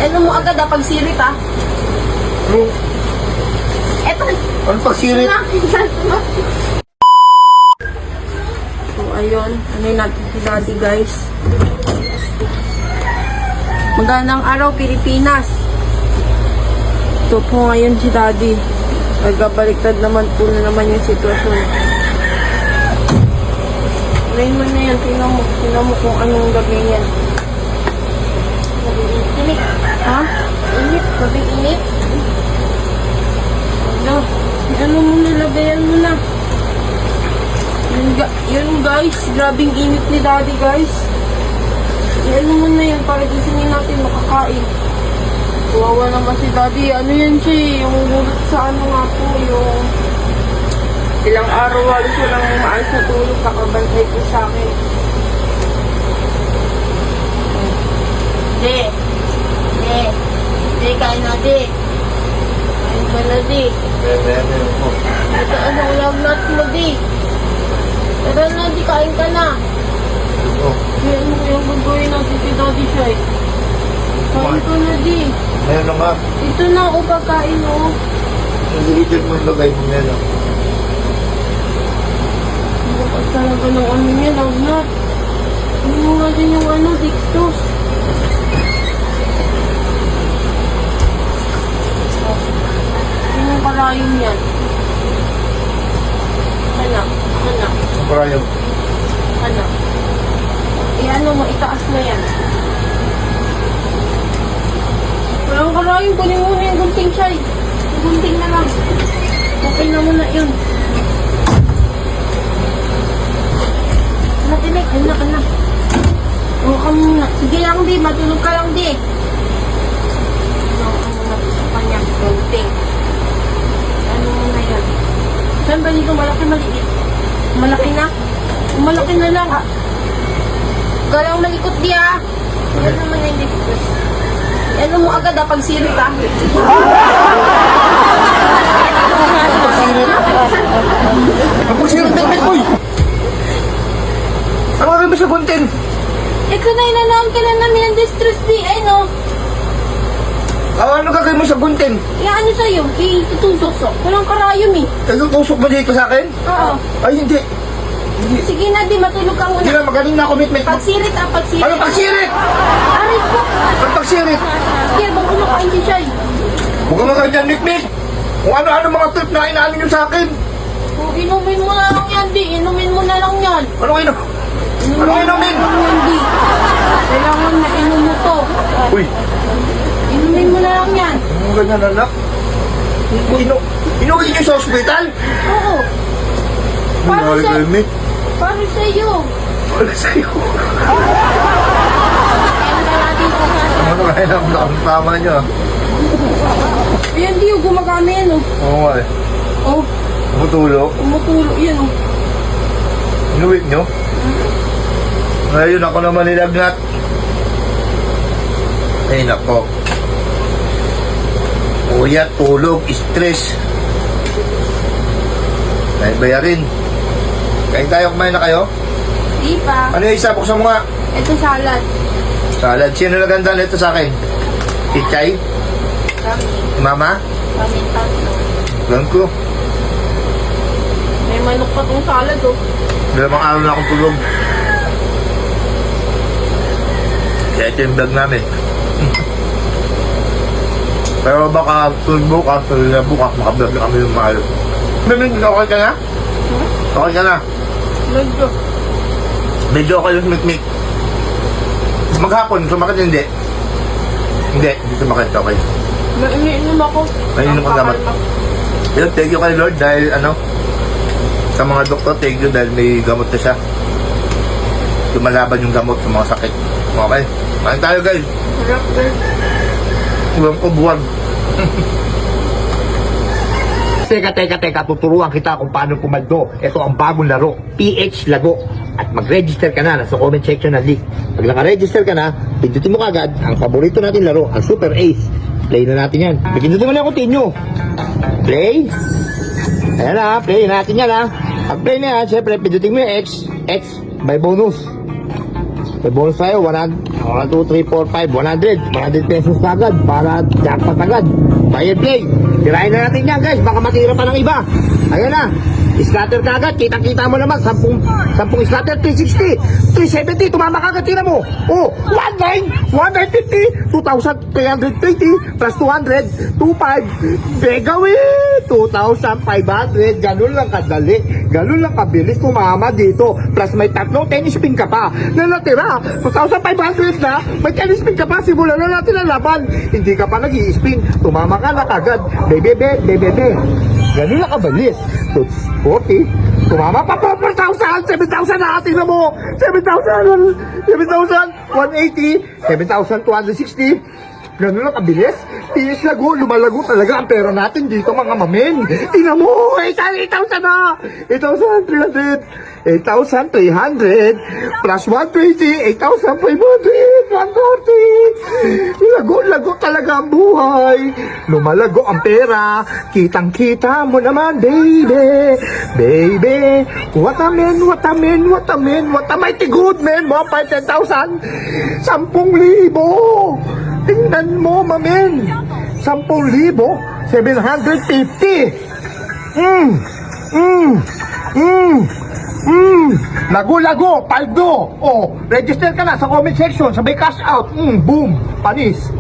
Ano mo agad pag sirit Eto. Ano pagsirit? So ayun, ano natin si Daddy guys. Magandang araw Pilipinas. Ito po ngayon si Daddy. Nagkabaliktad naman po na naman yung sitwasyon. Ngayon mo na yan, tingnan mo kung anong gagawin yan. Init. Ha? Init? Gabing init? Ano mo na, lagayan mo na. Yun guys, grabing init ni Daddy guys. Ano mo na yan para gisingin natin makakain. Kawawa naman si Daddy. Ano yan siya, yung gulat sa ano nga po, yung ilang araw halos walang maayos na tulog, kakabantay po sa akin. Di, kain na di. Kain ka na di. Ito ano, lagnat mo di. Tara na di, kain ka na. Yan mo yung gagawin natin si Daddy siya eh. Kain ka na di. Meron naman. Ito na ako pagkain o. Naliligyan mo yung lagay mo meron. Bakit talaga ng ano niya, lagnat. Ano mo nga din yung ano, dextrose. Yung karayom yan. Anak. Ang karayom. Ano mo, itaas mo yan. Walang karayom, kunin mo na yung gunting siya. Yung gunting na lang. Okay na muna yun. Anak. Huwag ka muna. Sige lang di, matulog ka lang di. Sa kanya, gunting. Ano muna yan? Saan ba dito? Malaki, maliit? Malaki na? Malaki na lang. Galang malikot di Yan naman na yung dextrose. Ano mo agad pag sirit Ang pagsirit ng Bitcoin! Ano ka ba sa content? Kunay na lang kailan namin ang dextrose di. Ano Ano gagawin mo sa content? ano sa'yo? Itutusok. Walang karayom eh. Nagtutusok ba dito sa akin? Oo. Ay, hindi. Sige na di, matulog ka Hindi muna. na, magaling na commitment mo. Pagsirit pagsirit. Ano pagsirit? Aray ko. Ano pagsirit? Sige, bang kumakain si Shai. Huwag ka magandyan, Nick. Kung ano-ano mga trip na inaano nyo sa akin. Inumin mo na lang yan di. Inumin mo na lang yan. Ano kayo na? Ano inumin? Ano yan di. Kailangan na inom mo to. Uy, Inumin mo na lang yan. ano ganyan anak? Inuwi nyo sa ospital? Oo. Para sa... Nick. Para sa'yo. Wala sa'yo. Kaya na natin ko na. Ano kaya na ang tama nyo? Ayan di, gumagana yan oh. Oo nga eh. Oh, Umutulo. umutulo yan oh. Inuwi nyo? Ngayon ako naman nilagnat. Ay nako. Uyat, tulog, stress. Dahil bayarin. Kain tayo, kumain na kayo? Di pa. Ano yung isa? Buksan mo nga. Ito salad. Salad. Sino naganda nito sa akin? Tichay? Kami. Mama? Kami tatlo. Ganun ko. May manok pa tong salad oh. Dalawang araw na akong tulog. Kaya ito yung vlog namin. Pero baka bukas, makablog na kami yung mahal. Okay ka na? Okay ka na? Medyo. Medyo okay yung mikmik. Maghapon, sumakit hindi? Hindi sumakit, okay. Iniinom ako. Iniinom ka naman. Yun, thank you kay Lord dahil sa mga doktor, thank you dahil may gamot na siya. Lumalaban yung gamot sa mga sakit. Okay? Kain tayo guys. Sarap guys. Iwan ko buwag. Teka, tuturuan kita kung paano pumaldo. Ito ang bagong laro, PH Lago. At mag-register ka na, nasa comment section ng link. Pag naka-register ka na, pindutin mo kagad ang paborito natin laro, ang Super Ace. Play na natin yan. Pindutin mo lang continue. Play. Ayan na, play natin yan ha. Pag play na yan, syempre, pindutin mo yung X by bonus. May bonus tayo, 1, 2, 3, 4, 5, 100 pesos agad para jackpot agad. Buy and play. Tirahin na natin yan guys, baka matira pa ng iba. Ayan na. Scatter ka agad, kitang-kita mo naman, 10 scatter, 360, 370, tumama ka agad, tira mo. Oh, 1950, 2,320, plus 200, 25, Begawin, 2,500, ganun lang kadali, ganun lang kabilis tumama dito, plus may tatlong tennis spin ka pa, na natira, 2,500 na, may tennis spin ka pa, simulan na natin ang laban, hindi ka pa nag-i-spin, tumama ka na kagad, bebe, ganun lang kabilis, 40, tumama pa po, 4,000, 7,000 na, tingnan mo, 7,000, 180, 7,260, ganun lang kabilis, tiis lago, lumalago talaga ang pera natin dito mga mamen, tingnan mo, 8,000 na, 8,300, 8,300, plus 120, 8,500, 140, lago talaga ang buhay, lumalago ang pera, kitang-kita mo naman, baby, what a mighty good man, mga 10,000, 10,000, tingnan mo, mamen, 10,000, 750, lago, paldo, oh, register ka na sa comment section, sabay cash out, boom, panis.